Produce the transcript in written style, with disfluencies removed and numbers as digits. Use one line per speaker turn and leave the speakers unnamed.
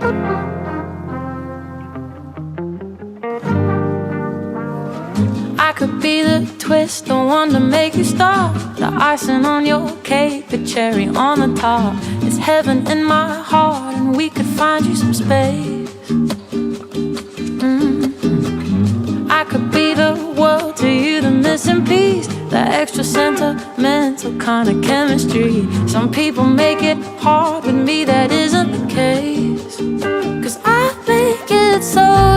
I could be the twist, the one to make you stop, the icing on your cake, the cherry on the top. It's heaven in my heart, and we could find you some space. I could be the world to you, the missing piece, the extra sentimental kind of chemistry. Some people make it hard, with me that isn't the case, 'cause I make it so